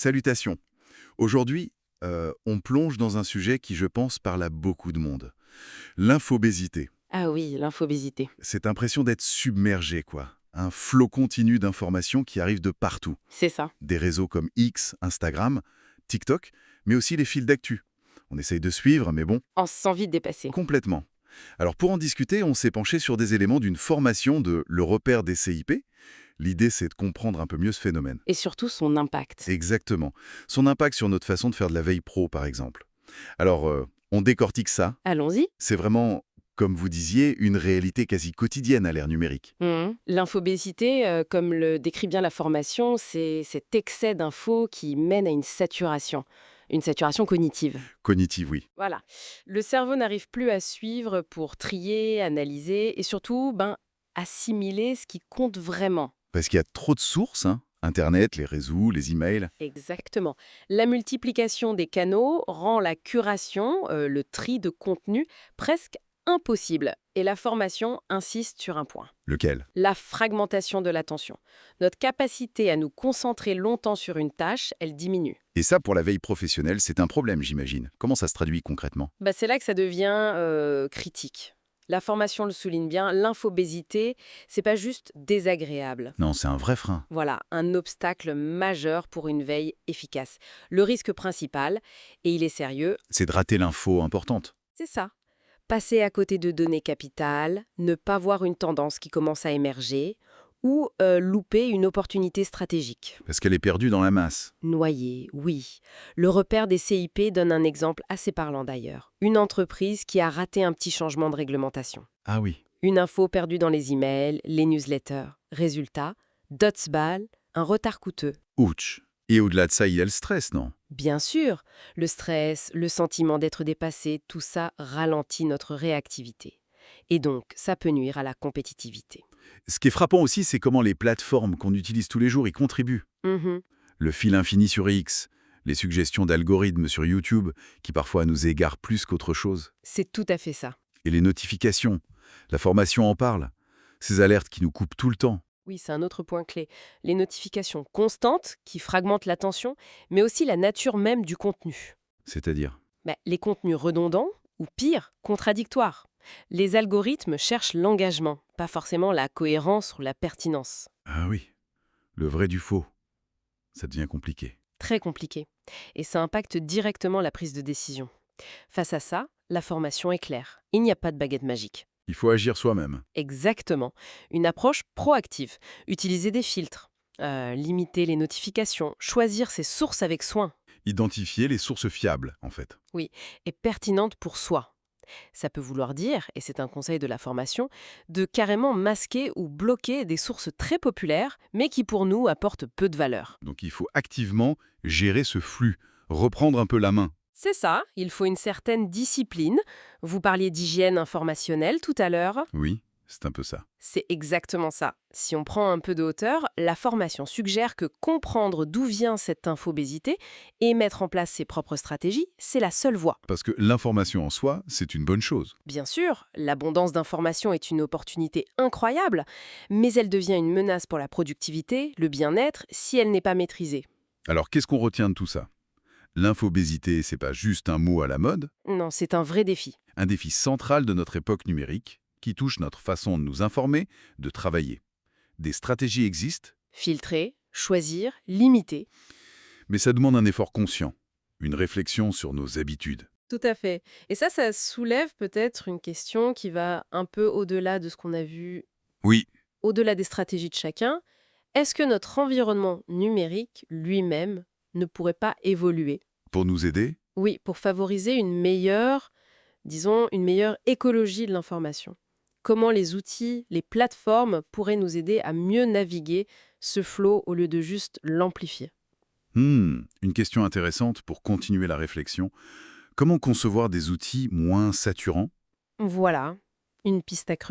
Salutations. Aujourd'hui, on plonge dans un sujet qui, je pense, parle à beaucoup de monde. L'infobésité. Ah oui, l'infobésité. Cette impression d'être submergé, quoi. Un flot continu d'informations qui arrivent de partout. C'est ça. Des réseaux comme X, Instagram, TikTok, mais aussi les fils d'actu. On essaye de suivre, mais bon, On se sent vite dépassé. complètement. Alors pour en discuter, on s'est penché sur des éléments d'une formation de Le Repère des CIP. L'idée, c'est de comprendre un peu mieux ce phénomène. Et surtout son impact. Exactement. Son impact sur notre façon de faire de la veille pro, par exemple. Alors, on décortique ça. Allons-y. C'est vraiment, comme vous disiez, une réalité quasi quotidienne à l'ère numérique. L'infobésité, comme le décrit bien la formation, c'est cet excès d'infos qui mène à une saturation cognitive. Cognitive, oui. Voilà. Le cerveau n'arrive plus à suivre pour trier, analyser et surtout, assimiler ce qui compte vraiment. Parce qu'il y a trop de sources, hein. Internet, les réseaux, les emails. Exactement. La multiplication des canaux rend la curation, le tri de contenu, presque impossible. Et la formation insiste sur un point. Lequel? La fragmentation de l'attention. Notre capacité à nous concentrer longtemps sur une tâche, elle diminue. Et ça, pour la veille professionnelle, c'est un problème, j'imagine. Comment ça se traduit concrètement? C'est là que ça devient critique. La formation le souligne bien, l'infobésité, c'est pas juste désagréable. Non, c'est un vrai frein. Voilà, un obstacle majeur pour une veille efficace. Le risque principal, et il est sérieux, C'est de rater l'info importante. c'est ça. Passer à côté de données capitales, ne pas voir une tendance qui commence à émerger, ou louper une opportunité stratégique. Parce qu'elle est perdue dans la masse. Noyer, oui. Le repère des CIP donne un exemple assez parlant d'ailleurs. Une entreprise qui a raté un petit changement de réglementation. Ah oui. Une info perdue dans les emails, les newsletters. Résultat, Dotsball, un retard coûteux. Ouch. Et au-delà de ça, il y a le stress, non? Bien sûr, le stress, le sentiment d'être dépassé, tout ça ralentit notre réactivité. Et donc, ça peut nuire à la compétitivité. Ce qui est frappant aussi, c'est comment les plateformes qu'on utilise tous les jours y contribuent. Mhm. Le fil infini sur X, les suggestions d'algorithmes sur YouTube, qui parfois nous égarent plus qu'autre chose. C'est tout à fait ça. Et les notifications, la formation en parle, ces alertes qui nous coupent tout le temps. Oui, c'est un autre point clé. Les notifications constantes qui fragmentent l'attention, mais aussi la nature même du contenu. C'est-à-dire? Les contenus redondants, ou pire, contradictoires. Les algorithmes cherchent l'engagement, pas forcément la cohérence ou la pertinence. Ah oui, le vrai du faux. Ça devient compliqué. Très compliqué. Et ça impacte directement la prise de décision. Face à ça, la formation est claire. Il n'y a pas de baguette magique. Il faut agir soi-même. Exactement. Une approche proactive. Utiliser des filtres. Limiter les notifications. Choisir ses sources avec soin. Identifier les sources fiables, en fait. Oui, et pertinente pour soi. Ça peut vouloir dire, et c'est un conseil de la formation, de carrément masquer ou bloquer des sources très populaires, mais qui pour nous apportent peu de valeur. Donc il faut activement gérer ce flux, reprendre un peu la main. C'est ça, il faut une certaine discipline. Vous parliez d'hygiène informationnelle tout à l'heure. Oui, c'est un peu ça. C'est exactement ça. Si on prend un peu de hauteur, la formation suggère que comprendre d'où vient cette infobésité et mettre en place ses propres stratégies, c'est la seule voie. Parce que l'information en soi, c'est une bonne chose. Bien sûr, l'abondance d'informations est une opportunité incroyable, mais elle devient une menace pour la productivité, le bien-être, si elle n'est pas maîtrisée. Alors qu'est-ce qu'on retient de tout ça? L'infobésité, c'est pas juste un mot à la mode, Non, c'est un vrai défi. un défi central de notre époque numérique qui touche notre façon de nous informer, de travailler. Des stratégies existent, Filtrer, choisir, limiter. mais ça demande un effort conscient, une réflexion sur nos habitudes. Tout à fait. Et ça soulève peut-être une question qui va un peu au-delà de ce qu'on a vu, Oui, au-delà des stratégies de chacun. Est-ce que notre environnement numérique lui-même ne pourrait pas évoluer? pour nous aider, Oui, pour favoriser une meilleure, disons, une meilleure écologie de l'information. Comment les outils, les plateformes pourraient nous aider à mieux naviguer ce flot au lieu de juste l'amplifier? Une question intéressante pour continuer la réflexion. Comment concevoir des outils moins saturants? Voilà, une piste à creuser.